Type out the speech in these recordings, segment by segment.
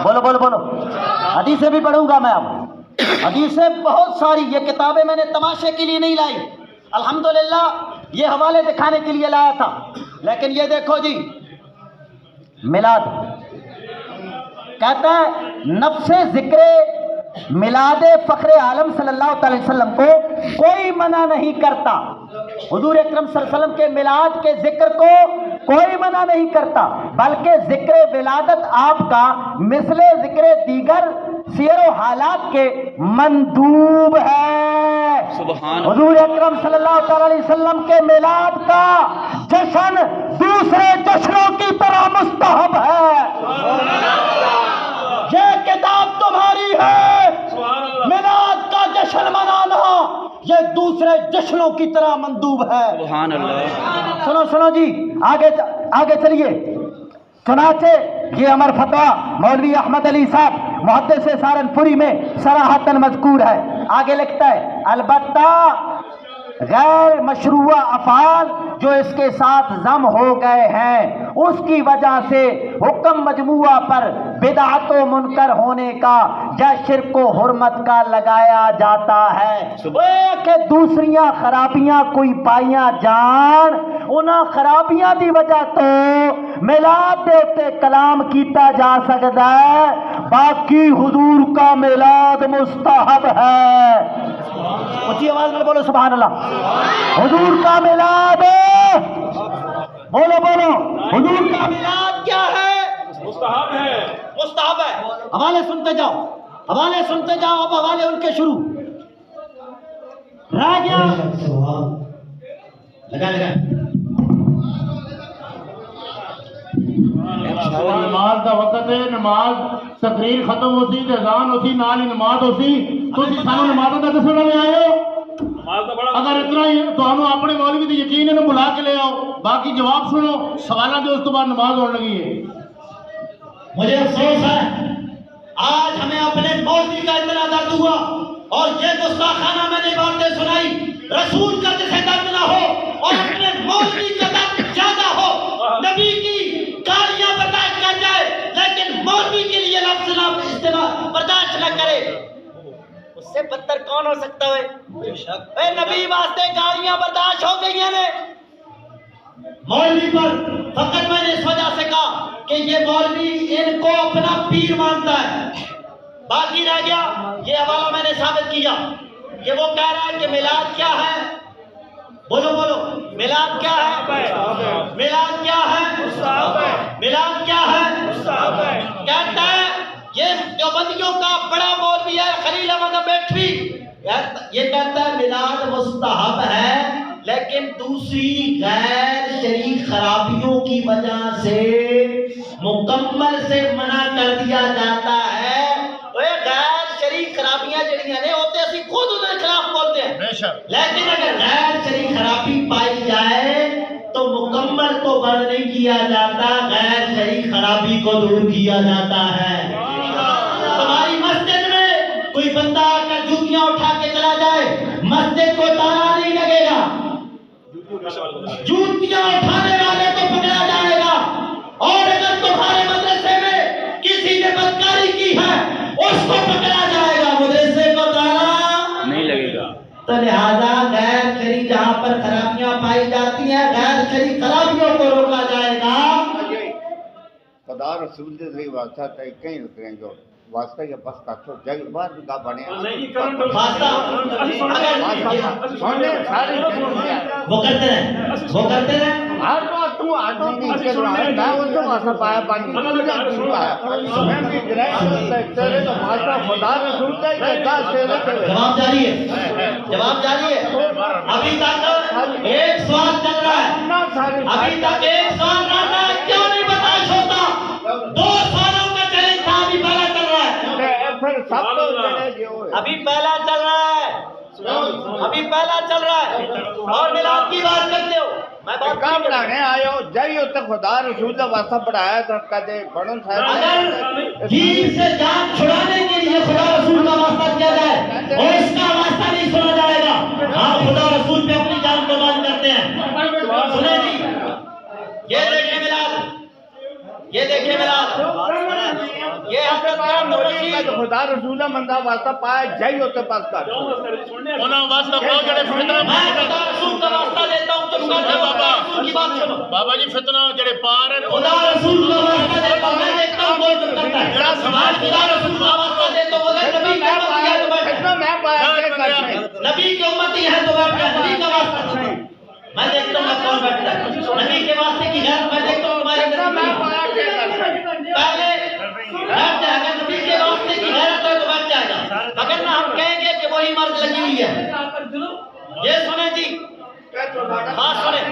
بولو بولو بولو. حدیثیں بھی پڑھوں گا میں اب. حدیثیں بہت ساری. یہ کتابیں میں نے تماشے کے لیے نہیں لائی, الحمدللہ یہ حوالے دکھانے کے لیے لایا تھا. لیکن یہ دیکھو جی, میلاد کہتا ہے نفس ذکر میلاد فخر عالم صلی اللہ علیہ وسلم کو کوئی منع نہیں کرتا. حضور اکرم صلی اللہ علیہ وسلم کے میلاد کے ذکر کو کوئی منع نہیں کرتا, بلکہ ذکر ولادت آپ کا مثل ذکر دیگر سیر و حالات کے مندوب ہے. حضور اکرم صلی اللہ علیہ وسلم کے میلاد کا جشن دوسرے جشنوں کی طرح مستحب ہے. یہ کتاب تمہاری ہے, میلاد کا جشن منانا یہ دوسرے جشنوں کی طرح مندوب ہے. سبحان اللہ. سنو سنو جی, آگے چلیے. چنانچہ یہ امر فتویٰ مولوی احمد علی صاحب محدث سہارنپوری میں صراحتاً مذکور ہے. آگے لکھتا ہے البتہ غیر مشروع افعال جو اس کے ساتھ ضم ہو گئے ہیں اس کی وجہ سے حکم مجموعہ پر بدعت و منکر ہونے کا یا شرک و حرمت کا لگایا جاتا ہے. کہ دوسریاں خرابیاں کوئی پائیاں جان انہاں خرابیاں دی وجہ تو میلاد دے تے کلام کیتا جا سکتا ہے, باقی حضور کا میلاد مستحب ہے. اونچی آواز میں بولو سبحان اللہ. حضور کا میلاد, بولو بولو, حضور کا میلاد کیا ہے؟ مستحب ہے. مستحب ہے. حوالے سنتے جاؤ, حوالے سنتے جاؤ. اب حوالے ان کے شروع رہ گیا. لگا نماز دا وقت ہے, نماز تقریر ختم ہو سی, اذان ہو سی, نال ہی نماز ہو سی. تسی سانو نماز دا دسنا لے آئے ہو. اگر اتنا ہی تانوں اپنے مولوی تے یقین ہے بلا کے لے آؤ, باقی جواب سنو سوالاں دے, اس تو بعد نماز ہونے لگی ہے. مجھے افسوس ہے آج ہمیں اپنے مولوی کا اتنا درد ہوا اور یہ گستاخانہ میں نے باتیں سنائی. رسول کا جسے درد نہ ہو اور اپنے مولوی کا درد زیادہ ہو. نبی کی گالیاں برداشت کر جائے لیکن مولوی کے لیے لفظ نہ استعمال برداشت نہ کرے, اس سے بدتر کون ہو سکتا ہے؟ اے نبی واسطے گالیاں برداشت ہو گئی ہیں نے. مولوی پر فقط میں نے اس وجہ سے کہا کہ یہ مولوی ان کو اپنا پیر مانتا ہے. باقی رہ گیا یہ حوالہ میں نے ثابت کیا کہ وہ کہہ رہا ہے کہ میلاد کیا ہے. بولو بولو, میلاد کیا ہے؟ میلاد کیا ہے؟ میلاد کیا ہے؟ کہتا ہے یہ دیوبندیوں کا بڑا مولوی ہے خلیل احمد بیٹھوی, یہ کہتا ہے میلاد مستحب ہے لیکن دوسری غیر شرعی خرابیوں کی وجہ سے مکمل سے منع کر دیا جاتا ہے. غیر شرعی خرابیاں جڑیاں نے ہوتے اسی خود ان کے خلاف بولتے ہیں, لیکن اگر غیر شرعی خرابی پائی جائے تو مکمل کو بند نہیں کیا جاتا, غیر شرعی خرابی کو دور کیا جاتا ہے. ہماری مسجد میں کوئی بندہ آ کر جوتیاں اٹھا کے چلا جائے, مسجد کو تالا نہیں لگے گا, جوتیاں اٹھانے والے کو پکڑا جائے گا. اور اگر تمہارے مدرسے میں کسی نے بدکاری کی ہے اس کو پکڑا جائے گا, مدرسے کو تالا نہیں لگے گا. تو لہذا غیر شرعی جہاں پر خرابیاں پائی جاتی ہیں غیر شرعی خرابیوں کو روکا جائے گا. خدا رسول دے صحیح واسطہ تے کہیں اتریں جو واسطہ یا بس کا تو جگ بار کا بنے واسطہ سونے سارے وہ کرتے رہے ہر بات تو آدمی نہیں کر رہا ہے. میں اس کو واسطہ پایا پانی میں بھی گرے تیرے تو واسطہ خدا رسول کا کہتا ہے. جواب جاری ہے. ابھی تک ایک سوال چل رہا ہے, ابھی تک ایک سوال رہا ہے, کیوں نہیں برداشت ہوتا؟ 2 سالوں کا چیلنج تھا, ابھی پہلا چل رہا ہے. پھر سب تو ابھی پہلا چل رہا ہے, ابھی پہلا چل رہا ہے اور میلاد کی بات کرتے ہو. میں بات کام پڑھانے آئے ہو جائیو تک خدا رسول کا واسطہ پڑھایا تو کدے پڑھن صاحب اگر دین سے جان چھڑانے کے لیے خدا رسول کا واسطہ کیا جائے اور اس کا واسطہ نہیں سنا جائے گا, آپ خدا رسول پہ اپنی جان قربان کرتے ہیں. سنیں جی, یہ دیکھیں میلاد, یہ دیکھیں میلاد, یہ واسطے پایا مولوی کا خدا رسول مندا واسطہ پایا جائی ہوتے پاس کر انہاں واسطہ پاؤ جڑے فتنہ میں خدا رسول کا واسطہ دیتا ہوں تم کا بابا کی بات سنو بابا جی فتنہ جڑے پار ہیں خدا رسول کا واسطہ دیتا ہوں میں دیکھتا ہوں کون کرتا ہے سماج خدا رسول کا واسطہ دیتا ہوں اگر نبی کی امتی ہے تو بیٹھ میں پایا نبی کی امتی ہے تو بیٹھ نبی کا واسطہ میں دیکھتا ہوں کون بیٹھتا ہے نبی کے واسطے کی غیرت میں دیکھتا ہوں تمہارے اندر میں پایا پہلے بیٹھ جائے گا نبی کے واسطے کی غیرت ہے تو بیٹھ جائے گا اگر نہ ہم کہیں گے کہ وہی مرد لگی ہوئی ہے یہ سنیں جی بات سنیں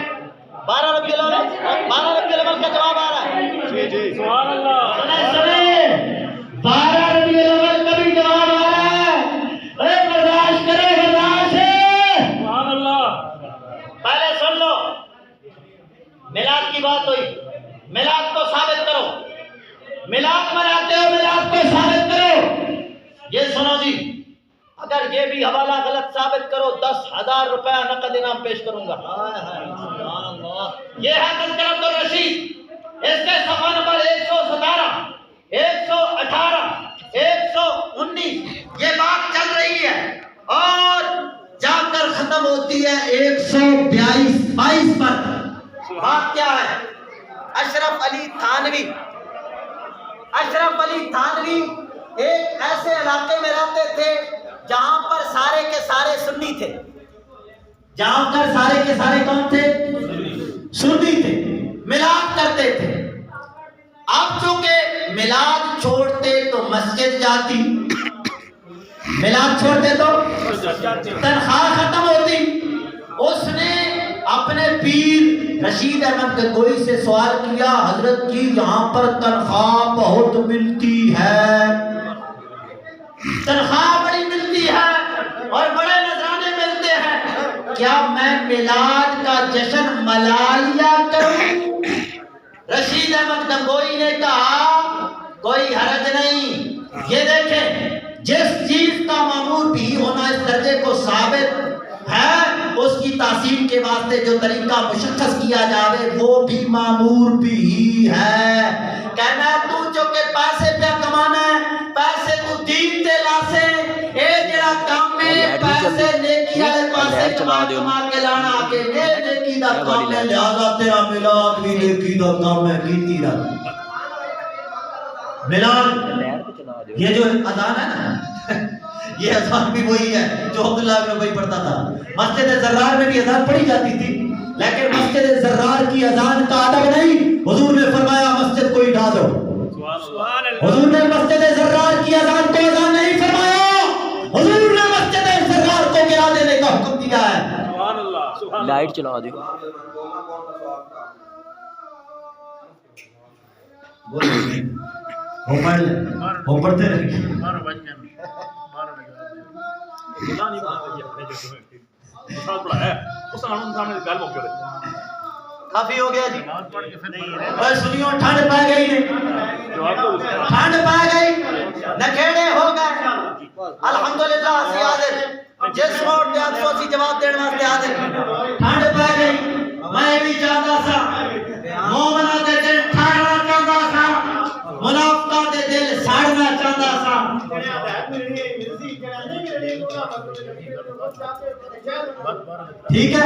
12 ربیع الاول کا جواب آ رہا ہے سبحان اللہ سنیں 12 ربیع الاول کا بھی جواب آ رہا ہے اے برداشت کرے برداشت سبحان اللہ پہلے سن لو میلاد کی بات ہوئی میلاد کو ثابت کرو میلاد مناتے ہو میلاد کو ثابت کرو یہ سنو جی اگر یہ بھی حوالہ غلط ثابت کرو 10,000 روپیہ نقد انعام پیش کروں گا یہ ہے تذکرۃ الرشید اس کے صفحہ نمبر 117 118 119 یہ بات چل رہی ہے اور جا کر ختم ہوتی ہے 122 پر بات کیا ہے اشرف علی تھانوی ایک ایسے علاقے میں رہتے تھے جہاں پر سارے کے سارے سنی تھے جہاں پر سارے کے سارے کون تھے سنی تھے میلاد کرتے تھے اب چونکہ میلاد چھوڑتے تو مسجد جاتی میلاد چھوڑتے تو تنخواہ ختم ہوتی اس نے اپنے پیر رشید احمد گنگوئی سے سوال کیا حضرت جی یہاں پر تنخواہ بہت ملتی ہے تنخواہ بڑی ملتی ہے اور بڑے نذرانے ملتے ہیں کیا میں میلاد کا جشن منا لیا کروں رشید احمد گنگوئی نے کہا کوئی حرج نہیں یہ دیکھیں جس چیز کا مامور بھی ہونا اس درجے کو ثابت ہے اس کی تحصیل کے واسطے جو طریقہ مشخص کیا جاوے وہ بھی مامور بھی ہے کہنا تو جو کہ پیسے پہ کمانا ہے پیسے تو دین تے لاسے اے جڑا کام میں پیسے نیکی والے پاسے کما کے لانا آگے نیکی دا کام ہے لہذا تیرا میلاد بھی نیکی دا کام ہے کیتی رہا میلاد یہ جو اذان ہے نا یہ اذان بھی وہی ہے جو عبداللہ بن ابی پڑھتا تھا مسجد زرار میں بھی اذان پڑھی جاتی تھی لیکن مسجد زرار کی اذان کا ادب نہیں حضور نے فرمایا مسجد کو ہٹا دو حضور نے مسجد زرار کی اذان کو اذان نہیں فرمایا حضور نے مسجد زرار کو گرا دینے کا حکم دیا ہے سبحان اللہ لائٹ چلا دو وہ پڑھتے رہیں اللہ نہیں بنا رہی اپنے جو مثال پڑھا ہے اس قانون سامنے گل ہو گئی کافی ہو گیا جی اور سنیو ٹھنڈ پہ گئی نے ٹھنڈ پہ گئی نکھیڑے ہو گئے الحمدللہ اسی حاضر جس موڑ تے آج سوچی جواب دینے واسطے حاضر ٹھنڈ پہ گئی میں بھی چاہتا سا مومنہ دے دل ٹھہرنا چاہتا سا منافقہ دے دل ساڑنا چاہتا سا ٹھیک ہے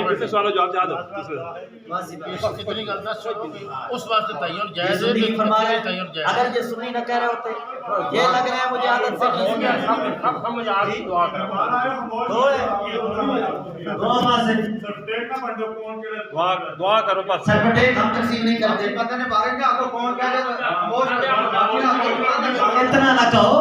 کتنے سوالوں جواب یاد ہے اس واسطے تعین جائز ہے سنی فرما رہے ہیں اگر یہ سنی نہ کہہ رہے ہوتے یہ لگ رہا ہے مجھے عادت سے سمجھ آ گئی دعا کرو دعا کرو بس سرپٹیک ہم تقسیم نہیں کرتے اتنا نہ کہو